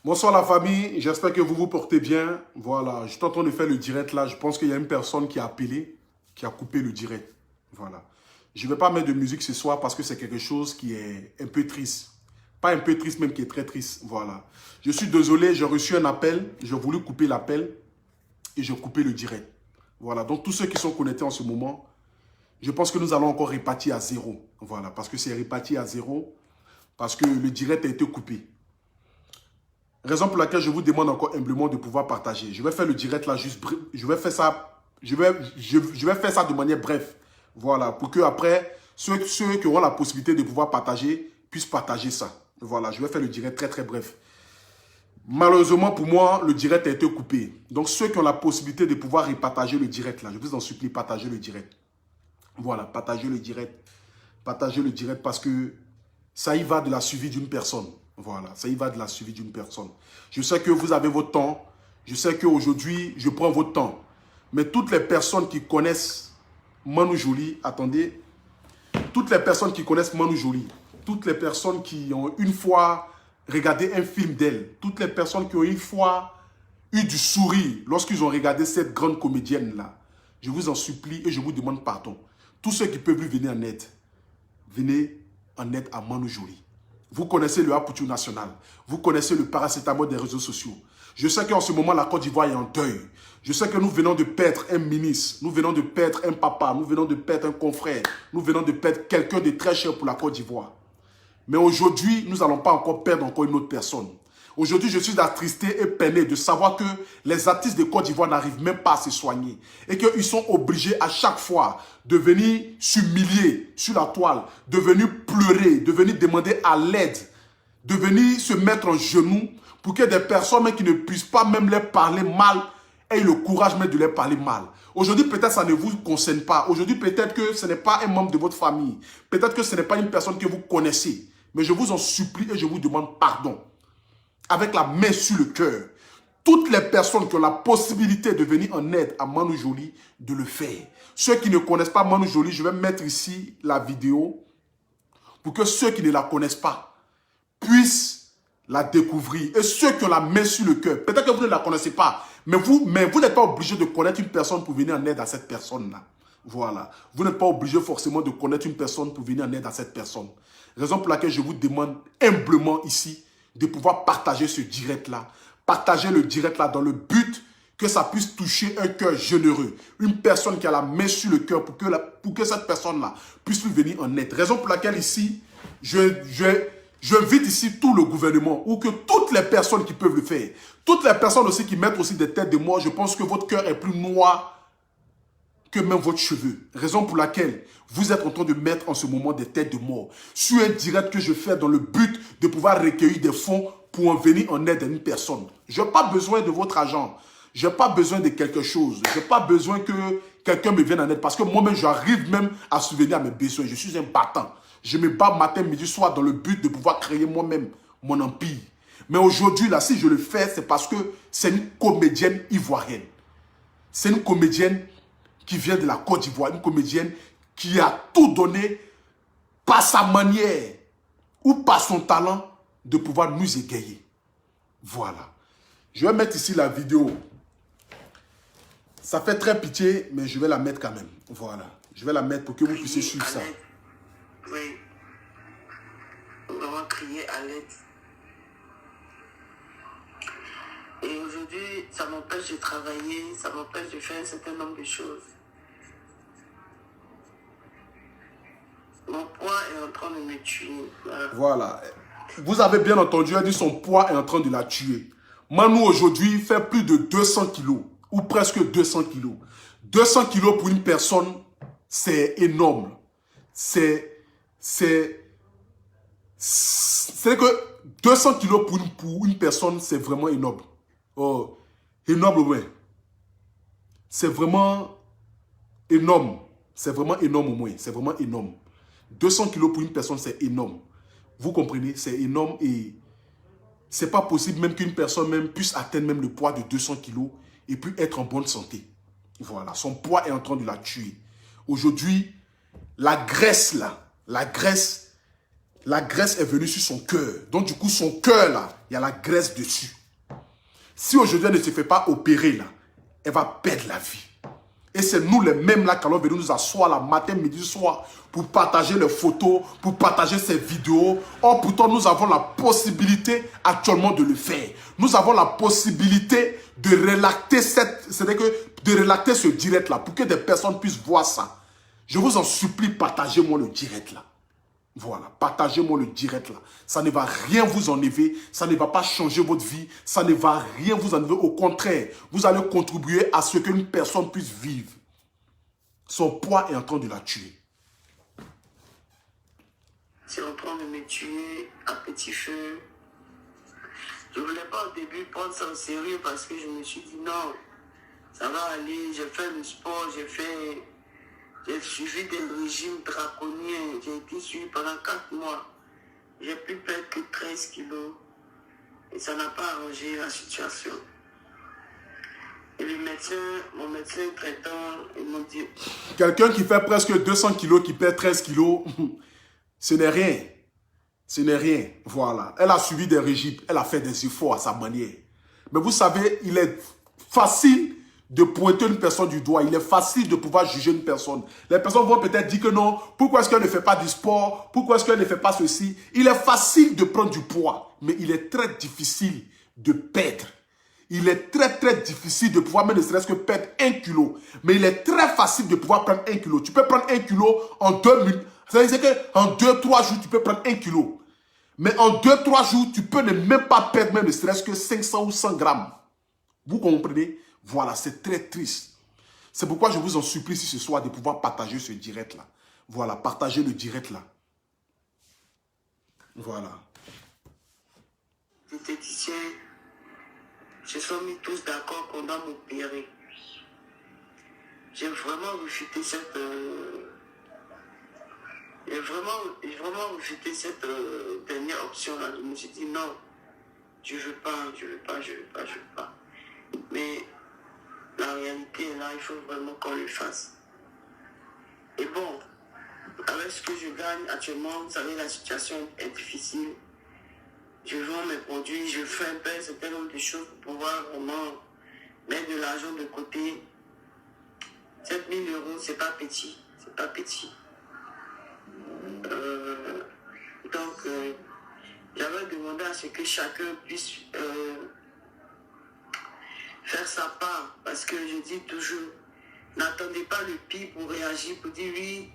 Bonsoir la famille, j'espère que vous vous portez bien. Voilà, je suis en train de faire le direct là. Je pense qu'il y a une personne qui a appelé, qui a coupé le direct. Voilà. Je ne vais pas mettre de musique ce soir parce que c'est quelque chose qui est un peu triste. Pas un peu triste, même qui est très triste. Voilà. Je suis désolé, j'ai reçu un appel. J'ai voulu couper l'appel et j'ai coupé le direct. Voilà, donc tous ceux qui sont connectés en ce moment, je pense que nous allons encore répartir à zéro. Voilà, parce que c'est réparti à zéro, parce que le direct a été coupé. Raison pour laquelle je vous demande encore humblement de pouvoir partager. Je vais faire le direct là juste je vais faire ça je vais faire ça de manière brève. Voilà, pour que après ceux qui auront la possibilité de pouvoir partager puissent partager ça. Voilà, je vais faire le direct très très bref. Malheureusement pour moi, le direct a été coupé. Donc ceux qui ont la possibilité de pouvoir repartager le direct là, je vous en supplie, partagez le direct. Voilà, partagez le direct. Partagez le direct parce que ça y va de la suivi d'une personne. Voilà, ça y va de la suivi d'une personne. Je sais que vous avez votre temps. Je sais qu'aujourd'hui, je prends votre temps. Mais toutes les personnes qui connaissent Manu Joly, attendez, toutes les personnes qui connaissent Manu Joly, toutes les personnes qui ont une fois regardé un film d'elle, toutes les personnes qui ont une fois eu du sourire lorsqu'ils ont regardé cette grande comédienne-là, je vous en supplie et je vous demande pardon. Tous ceux qui peuvent lui venir en aide, venez en aide à Manu Joly. Vous connaissez le Aputu national. Vous connaissez le paracétamol des réseaux sociaux. Je sais qu'en ce moment, la Côte d'Ivoire est en deuil. Je sais que nous venons de perdre un ministre. Nous venons de perdre un papa. Nous venons de perdre un confrère. Nous venons de perdre quelqu'un de très cher pour la Côte d'Ivoire. Mais aujourd'hui, nous n'allons pas encore perdre encore une autre personne. Aujourd'hui, je suis attristé et peiné de savoir que les artistes de Côte d'Ivoire n'arrivent même pas à se soigner. Et qu'ils sont obligés à chaque fois de venir s'humilier sur la toile, de venir pleurer, de venir demander à l'aide, de venir se mettre en genoux pour que des personnes qui ne puissent pas même leur parler mal aient le courage même de leur parler mal. Aujourd'hui, peut-être ça ne vous concerne pas. Aujourd'hui, peut-être que ce n'est pas un membre de votre famille. Peut-être que ce n'est pas une personne que vous connaissez. Mais je vous en supplie et je vous demande pardon. Avec la main sur le cœur, toutes les personnes qui ont la possibilité de venir en aide à Manu Joly, de le faire. Ceux qui ne connaissent pas Manu Joly, je vais mettre ici la vidéo pour que ceux qui ne la connaissent pas puissent la découvrir. Et ceux qui ont la main sur le cœur, peut-être que vous ne la connaissez pas, mais vous n'êtes pas obligé de connaître une personne pour venir en aide à cette personne-là. Voilà. Vous n'êtes pas obligé forcément de connaître une personne pour venir en aide à cette personne. Raison pour laquelle je vous demande humblement ici de pouvoir partager ce direct-là. Partager le direct-là dans le but que ça puisse toucher un cœur généreux. Une personne qui a la main sur le cœur pour que cette personne-là puisse lui venir en aide. Raison pour laquelle ici, j'invite ici tout le gouvernement ou que toutes les personnes qui peuvent le faire, toutes les personnes aussi qui mettent aussi des têtes de mort, je pense que votre cœur est plus noir que même votre cheveu. Raison pour laquelle vous êtes en train de mettre en ce moment des têtes de mort sur un direct que je fais dans le but de pouvoir recueillir des fonds pour en venir en aide à une personne. Je n'ai pas besoin de votre argent. Je n'ai pas besoin de quelque chose. Je n'ai pas besoin que quelqu'un me vienne en aide parce que moi-même, j'arrive même à subvenir à mes besoins. Je suis un battant. Je me bats matin, midi, soir dans le but de pouvoir créer moi-même mon empire. Mais aujourd'hui, là, si je le fais, c'est parce que c'est une comédienne ivoirienne. C'est une comédienne qui vient de la Côte d'Ivoire, une comédienne qui a tout donné par sa manière ou par son talent de pouvoir nous égayer. Voilà. Je vais mettre ici la vidéo. Ça fait très pitié, mais je vais la mettre quand même. Voilà. Je vais la mettre pour que vous puissiez suivre ça. Oui. Vraiment crier à l'aide. Et aujourd'hui, ça m'empêche de travailler, ça m'empêche de faire un certain nombre de choses. Mon poids est en train de me tuer. Voilà. Vous avez bien entendu, elle dit son poids est en train de la tuer. Manu aujourd'hui fait plus de 200 kilos, ou presque 200 kilos. 200 kilos pour une personne, c'est énorme. C'est que 200 kilos pour une personne, c'est vraiment énorme. Oh, énorme, ouais. C'est vraiment énorme. C'est vraiment énorme au moins. C'est vraiment énorme. 200 kilos pour une personne, c'est énorme. Vous comprenez? C'est énorme et c'est pas possible même qu'une personne même puisse atteindre même le poids de 200 kilos et puis être en bonne santé. Voilà, son poids est en train de la tuer. Aujourd'hui, la graisse là, la graisse la graisse est venue sur son cœur. Donc du coup, son cœur là, il y a la graisse dessus. Si aujourd'hui elle ne se fait pas opérer là, elle va perdre la vie. Et c'est nous les mêmes là qui allons venir nous asseoir la matin, midi, soir pour partager les photos, pour partager ces vidéos. Or pourtant nous avons la possibilité actuellement de le faire. Nous avons la possibilité de relater ce direct là pour que des personnes puissent voir ça. Je vous en supplie, partagez-moi le direct là. Voilà, partagez-moi le direct là. Ça ne va rien vous enlever, ça ne va pas changer votre vie, ça ne va rien vous enlever. Au contraire, vous allez contribuer à ce qu'une personne puisse vivre. Son poids est en train de la tuer. C'est en train de me tuer à petit feu. Je ne voulais pas au début prendre ça au sérieux parce que je me suis dit non, ça va aller, j'ai fait le sport, j'ai suivi des régimes draconiens, j'ai été suivi pendant 4 mois. J'ai pu perdre que 13 kilos et ça n'a pas arrangé la situation. Et le médecin, mon médecin traitant, il m'a dit... Quelqu'un qui fait presque 200 kilos, qui perd 13 kilos, ce n'est rien. Ce n'est rien. Voilà. Elle a suivi des régimes, elle a fait des efforts à sa manière. Mais vous savez, il est facile de pointer une personne du doigt. Il est facile de pouvoir juger une personne. Les personnes vont peut-être dire que non, pourquoi est-ce qu'elle ne fait pas du sport? Pourquoi est-ce qu'elle ne fait pas ceci? Il est facile de prendre du poids, mais il est très difficile de perdre. Il est très difficile de pouvoir, même ne serait-ce que perdre 1 kilo. Mais il est très facile de pouvoir prendre 1 kilo. Tu peux prendre 1 kilo en 2 minutes. C'est-à-dire qu'en 2-3 jours, tu peux prendre 1 kilo. Mais en 2-3 jours, tu peux ne même pas perdre, même ne serait-ce que 500 ou 100 grammes. Vous comprenez? Voilà, c'est très triste. C'est pourquoi je vous en supplie ici ce soir de pouvoir partager ce direct-là. Voilà, partagez le direct-là. Voilà. Diététiciens se sont mis tous d'accord qu'on doit m'opérer. J'ai vraiment rejeté cette... J'ai vraiment rejeté cette dernière option-là. Je me suis dit non, je veux pas. Mais la réalité est là, il faut vraiment qu'on le fasse. Et bon, avec ce que je gagne actuellement, vous savez, la situation est difficile. Je vends mes produits, je fais un peu un certain nombre de choses pour pouvoir vraiment mettre de l'argent de côté. 7 000 €, c'est pas petit. C'est pas petit. Donc, j'avais demandé à ce que chacun puisse faire sa part. Parce que je dis toujours, n'attendez pas le pire pour réagir, pour dire oui,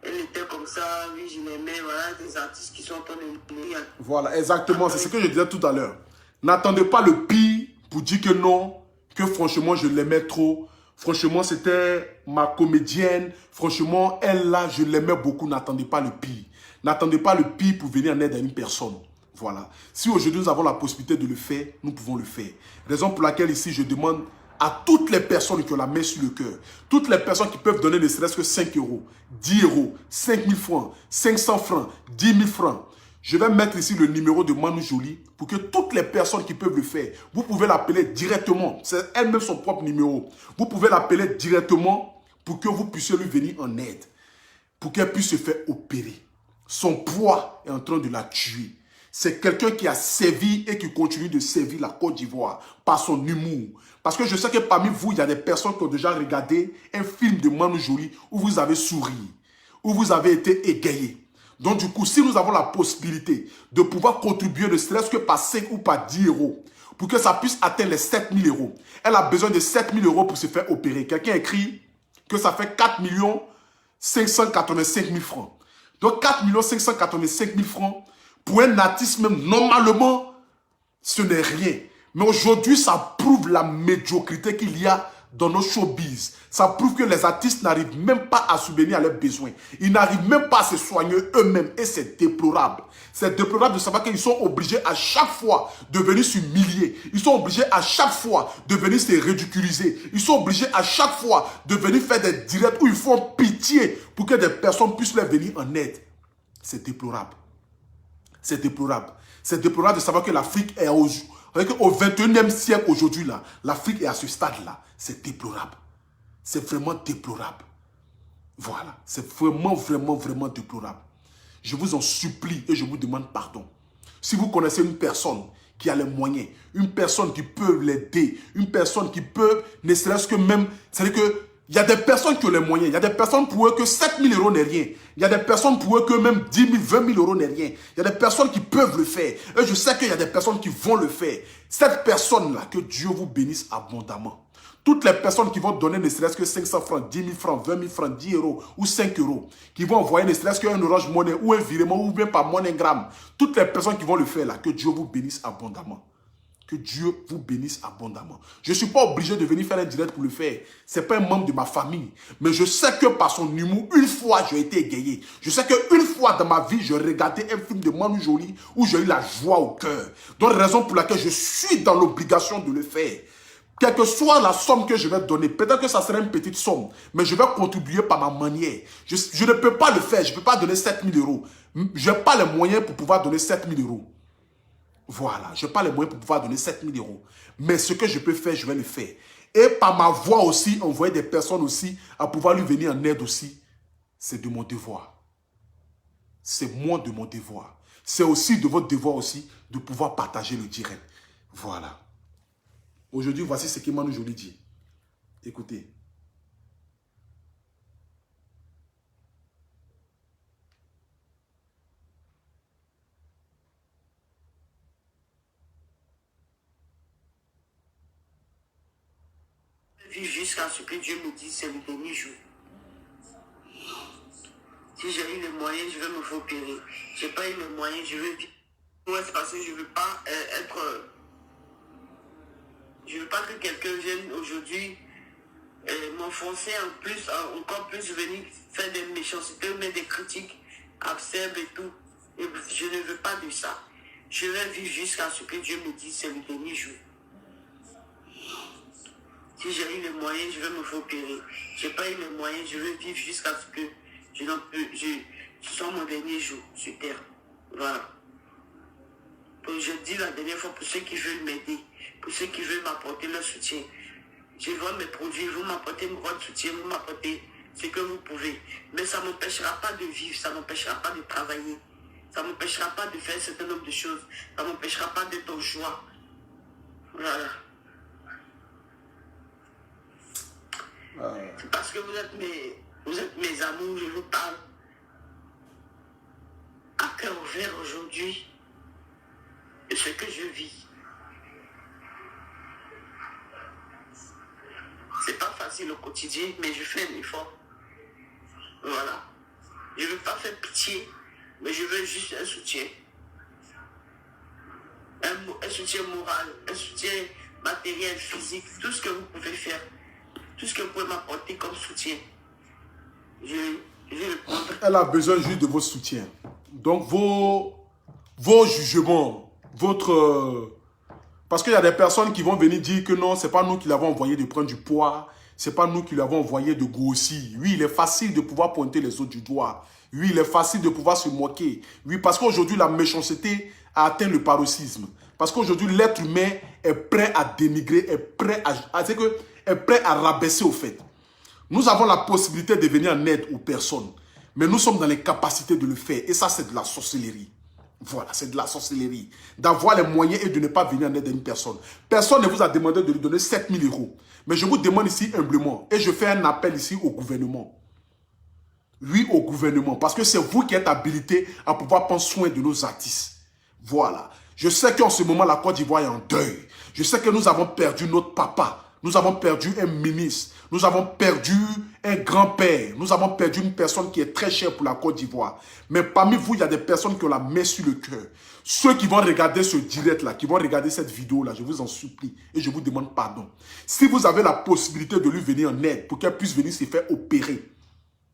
elle était comme ça, oui, je l'aimais. Voilà, des artistes qui sont en train de mourir. Voilà, exactement, c'est ce que je disais tout à l'heure. N'attendez pas le pire pour dire que non, que franchement, je l'aimais trop. Franchement, c'était ma comédienne. Franchement, elle là, je l'aimais beaucoup. N'attendez pas le pire. N'attendez pas le pire pour venir en aide à une personne. Voilà. Si aujourd'hui nous avons la possibilité de le faire, nous pouvons le faire. Raison pour laquelle ici, je demande à toutes les personnes qui ont la main sur le cœur, toutes les personnes qui peuvent donner ne serait-ce que 5 €, 10 €, 5 000 francs, 500 francs, 10 000 francs. Je vais mettre ici le numéro de Manu Joly pour que toutes les personnes qui peuvent le faire, vous pouvez l'appeler directement. C'est elle-même son propre numéro. Vous pouvez l'appeler directement pour que vous puissiez lui venir en aide. Pour qu'elle puisse se faire opérer. Son poids est en train de la tuer. C'est quelqu'un qui a servi et qui continue de servir la Côte d'Ivoire par son humour. Parce que je sais que parmi vous, il y a des personnes qui ont déjà regardé un film de Manu Joly où vous avez souri, où vous avez été égayé. Donc du coup, si nous avons la possibilité de pouvoir contribuer ne serait-ce que par 5 ou par 10 € pour que ça puisse atteindre les 7 000 €. Elle a besoin de 7 000 € pour se faire opérer. Quelqu'un écrit que ça fait 4 585 000 francs. Donc 4 585 000 francs, pour un artiste même, normalement, ce n'est rien. Mais aujourd'hui, ça prouve la médiocrité qu'il y a dans nos showbiz. Ça prouve que les artistes n'arrivent même pas à subvenir à leurs besoins. Ils n'arrivent même pas à se soigner eux-mêmes. Et c'est déplorable. C'est déplorable de savoir qu'ils sont obligés à chaque fois de venir s'humilier. Ils sont obligés à chaque fois de venir se ridiculiser. Ils sont obligés à chaque fois de venir faire des directs où ils font pitié pour que des personnes puissent leur venir en aide. C'est déplorable. C'est déplorable. C'est déplorable de savoir que l'Afrique est au 21e siècle aujourd'hui, là, l'Afrique est à ce stade-là. C'est déplorable. C'est vraiment déplorable. Voilà. C'est vraiment déplorable. Je vous en supplie et je vous demande pardon. Si vous connaissez une personne qui a les moyens, une personne qui peut l'aider, une personne qui peut, ne serait-ce que même, c'est-à-dire que il y a des personnes qui ont les moyens, il y a des personnes pour eux que 7 000 euros n'est rien, il y a des personnes pour eux que même 10 000, 20 000 euros n'est rien, il y a des personnes qui peuvent le faire, et je sais qu'il y a des personnes qui vont le faire. Cette personne-là, que Dieu vous bénisse abondamment. Toutes les personnes qui vont donner ne serait-ce que 500 francs, 10 000 francs, 20 000 francs, 10 euros ou 5 euros, qui vont envoyer ne serait-ce qu'un Orange Money ou un virement ou bien par MoneyGram, toutes les personnes qui vont le faire là, que Dieu vous bénisse abondamment. Que Dieu vous bénisse abondamment. Je ne suis pas obligé de venir faire un direct pour le faire. Ce n'est pas un membre de ma famille. Mais je sais que par son humour, une fois, j'ai été égayé. Je sais qu'une fois dans ma vie, j'ai regardé un film de Manu Joly où j'ai eu la joie au cœur. Donc, raison pour laquelle je suis dans l'obligation de le faire. Quelle que soit la somme que je vais donner, peut-être que ça sera une petite somme, mais je vais contribuer par ma manière. Je ne peux pas le faire, je ne peux pas donner 7 000 euros. Je n'ai pas les moyens pour pouvoir donner 7 000 euros. Voilà, je n'ai pas les moyens pour pouvoir donner 7 000 euros. Mais ce que je peux faire, je vais le faire. Et par ma voix aussi, envoyer des personnes aussi à pouvoir lui venir en aide aussi. C'est de mon devoir. C'est moi de mon devoir. C'est aussi de votre devoir aussi de pouvoir partager le direct. Voilà. Aujourd'hui, voici ce que Manu Joly dit. Écoutez. Jusqu'à ce que Dieu me dise c'est le dernier jour. Si j'ai eu les moyens, je vais me faire opérer. Je n'ai pas eu les moyens, je vais vivre. Ouais, c'est parce que je ne veux pas je ne veux pas que quelqu'un vienne aujourd'hui m'enfoncer en plus, encore plus venir faire des méchancetés, mais des critiques absurdes et tout. Et je ne veux pas de ça. Je vais vivre jusqu'à ce que Dieu me dise c'est le dernier jour. Si j'ai eu les moyens, je vais me faire opérer. Je n'ai pas eu les moyens, je vais vivre jusqu'à ce que ce soit mon dernier jour sur terre. Voilà. Donc je dis la dernière fois pour ceux qui veulent m'aider, pour ceux qui veulent m'apporter leur soutien. Je vois mes produits, vous m'apportez votre soutien, vous m'apportez ce que vous pouvez. Mais ça ne m'empêchera pas de vivre, ça ne m'empêchera pas de travailler. Ça ne m'empêchera pas de faire un certain nombre de choses. Ça ne m'empêchera pas d'être en joie. Voilà. C'est parce que vous êtes mes amours, je vous parle à cœur ouvert aujourd'hui de ce que je vis. C'est pas facile au quotidien, mais je fais un effort. Voilà. Je ne veux pas faire pitié, mais je veux juste un soutien. Un soutien moral, un soutien matériel, physique, tout ce que vous pouvez faire. Tout ce que vous pouvez m'apporter comme soutien, je vais le prendre. Elle a besoin juste de votre soutien. Donc, vos jugements, parce qu'il y a des personnes qui vont venir dire que non, ce n'est pas nous qui l'avons envoyé de prendre du poids, ce n'est pas nous qui l'avons envoyé de grossir. Oui, il est facile de pouvoir pointer les autres du doigt. Oui, il est facile de pouvoir se moquer. Oui, parce qu'aujourd'hui, la méchanceté a atteint le paroxysme. Parce qu'aujourd'hui, l'être humain est prêt à dénigrer, est prêt à rabaisser au fait. Nous avons la possibilité de venir en aide aux personnes, mais nous sommes dans les capacités de le faire. Et ça, c'est de la sorcellerie. Voilà, c'est de la sorcellerie. D'avoir les moyens et de ne pas venir en aide à une personne. Personne ne vous a demandé de lui donner 7 000 euros. Mais je vous demande ici humblement, et je fais un appel ici au gouvernement. Oui, au gouvernement, parce que c'est vous qui êtes habilité à pouvoir prendre soin de nos artistes. Voilà. Je sais qu'en ce moment, la Côte d'Ivoire est en deuil. Je sais que nous avons perdu notre papa. Nous avons perdu un ministre. Nous avons perdu un grand-père. Nous avons perdu une personne qui est très chère pour la Côte d'Ivoire. Mais parmi vous, il y a des personnes qui ont la main sur le cœur. Ceux qui vont regarder ce direct-là, qui vont regarder cette vidéo-là, je vous en supplie et je vous demande pardon. Si vous avez la possibilité de lui venir en aide pour qu'elle puisse venir se faire opérer,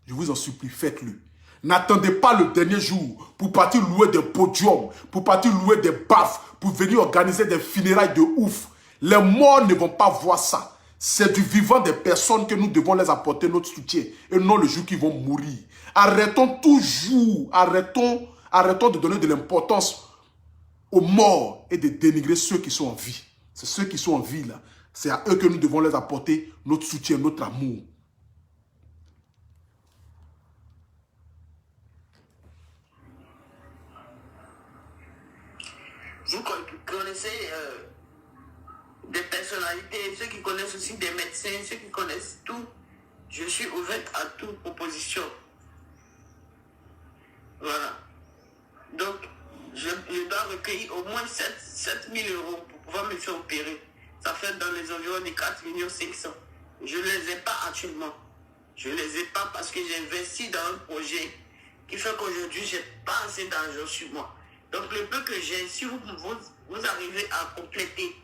je vous en supplie, faites-le. N'attendez pas le dernier jour pour partir louer des podiums, pour partir louer des baffes, pour venir organiser des funérailles de ouf. Les morts ne vont pas voir ça. C'est du vivant des personnes que nous devons les apporter notre soutien et non le jour qu'ils vont mourir. Arrêtons toujours, arrêtons de donner de l'importance aux morts et de dénigrer ceux qui sont en vie. C'est ceux qui sont en vie là. C'est à eux que nous devons les apporter notre soutien, notre amour. vous connaissez des personnalités, ceux qui connaissent aussi des médecins, ceux qui connaissent tout. Je suis ouverte à toute proposition. Voilà. Donc, je dois recueillir au moins 7 000 euros pour pouvoir me faire opérer. Ça fait dans les environs de 4 500 000. Je ne les ai pas actuellement. Je ne les ai pas parce que j'ai investi dans un projet qui fait qu'aujourd'hui, je n'ai pas assez d'argent sur moi. Donc, le peu que j'ai, si vous arrivez à compléter,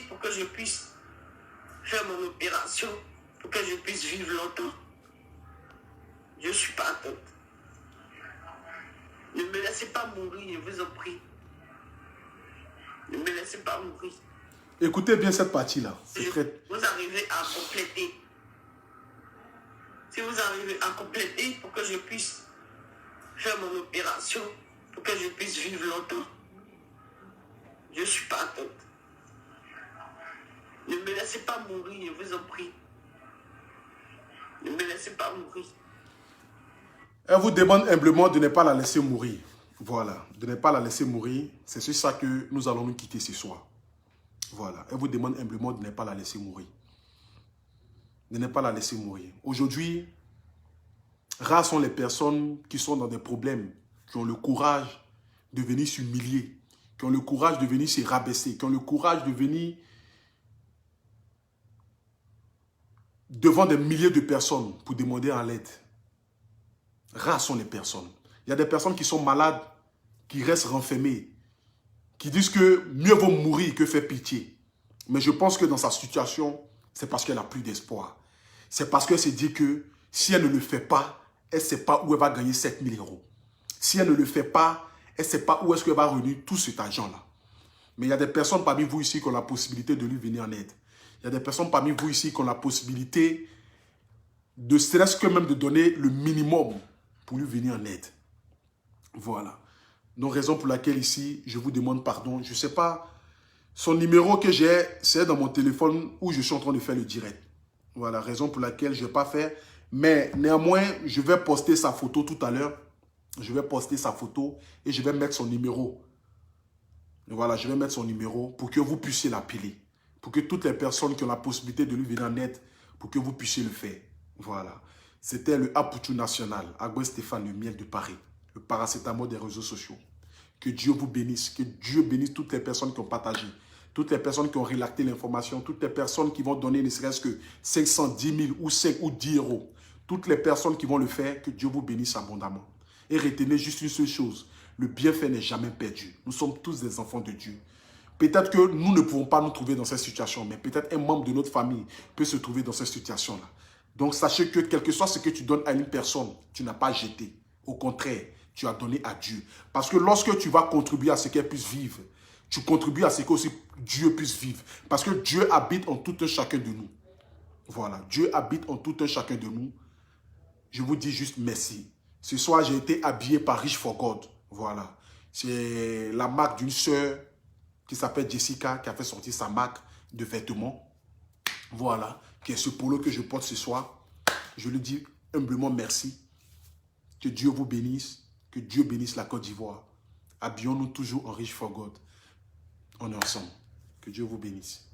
pour que je puisse faire mon opération, pour que je puisse vivre longtemps, je ne suis pas attente. Ne me laissez pas mourir, je vous en prie. Ne me laissez pas mourir. Écoutez bien cette partie-là. Vous arrivez à compléter. Si vous arrivez à compléter pour que je puisse faire mon opération, pour que je puisse vivre longtemps, je ne suis pas attente. Ne me laissez pas mourir, je vous en prie. Ne me laissez pas mourir. Elle vous demande humblement de ne pas la laisser mourir. Voilà, de ne pas la laisser mourir. C'est sur ça que nous allons nous quitter ce soir. Voilà, elle vous demande humblement de ne pas la laisser mourir. De ne pas la laisser mourir. Aujourd'hui, rares sont les personnes qui sont dans des problèmes, qui ont le courage de venir s'humilier, qui ont le courage de venir se rabaisser, qui ont le courage de venir devant des milliers de personnes pour demander en l'aide. Rares sont les personnes. Il y a des personnes qui sont malades, qui restent renfermées, qui disent que mieux vaut mourir que faire pitié. Mais je pense que dans sa situation, c'est parce qu'elle n'a plus d'espoir. C'est parce qu'elle se dit que si elle ne le fait pas, elle ne sait pas où elle va gagner 7 000 euros. Si elle ne le fait pas, elle ne sait pas où est-ce qu'elle va réunir tout cet argent-là. Mais il y a des personnes parmi vous ici qui ont la possibilité de lui venir en aide. Il y a des personnes parmi vous ici qui ont la possibilité de serait-ce que même de donner le minimum pour lui venir en aide. Voilà. Donc, raison pour laquelle ici, je vous demande pardon. Je ne sais pas, son numéro que j'ai, c'est dans mon téléphone où je suis en train de faire le direct. Voilà, raison pour laquelle je ne vais pas faire. Mais néanmoins, je vais poster sa photo tout à l'heure. Je vais poster sa photo et je vais mettre son numéro. Voilà, je vais mettre son numéro pour que vous puissiez l'appeler. Pour que toutes les personnes qui ont la possibilité de lui venir en aide, pour que vous puissiez le faire. Voilà. C'était le Apoutou National, Agoué Stéphane, le miel de Paris. Le paracétamol des réseaux sociaux. Que Dieu vous bénisse. Que Dieu bénisse toutes les personnes qui ont partagé. Toutes les personnes qui ont relaté l'information. Toutes les personnes qui vont donner ne serait-ce que 510 000 ou 5 ou 10 euros. Toutes les personnes qui vont le faire, que Dieu vous bénisse abondamment. Et retenez juste une seule chose. Le bienfait n'est jamais perdu. Nous sommes tous des enfants de Dieu. Peut-être que nous ne pouvons pas nous trouver dans cette situation, mais peut-être un membre de notre famille peut se trouver dans cette situation-là. Donc sachez que quel que soit ce que tu donnes à une personne, tu n'as pas jeté. Au contraire, tu as donné à Dieu. Parce que lorsque tu vas contribuer à ce qu'elle puisse vivre, tu contribues à ce que aussi Dieu puisse vivre. Parce que Dieu habite en tout un chacun de nous. Voilà, Dieu habite en tout un chacun de nous. Je vous dis juste merci. Ce soir, j'ai été habillé par Rich for God. Voilà. C'est la marque d'une sœur qui s'appelle Jessica, qui a fait sortir sa marque de vêtements. Voilà, qui est ce polo que je porte ce soir. Je lui dis humblement merci. Que Dieu vous bénisse. Que Dieu bénisse la Côte d'Ivoire. Habillons-nous toujours en Rich for God. On est ensemble. Que Dieu vous bénisse.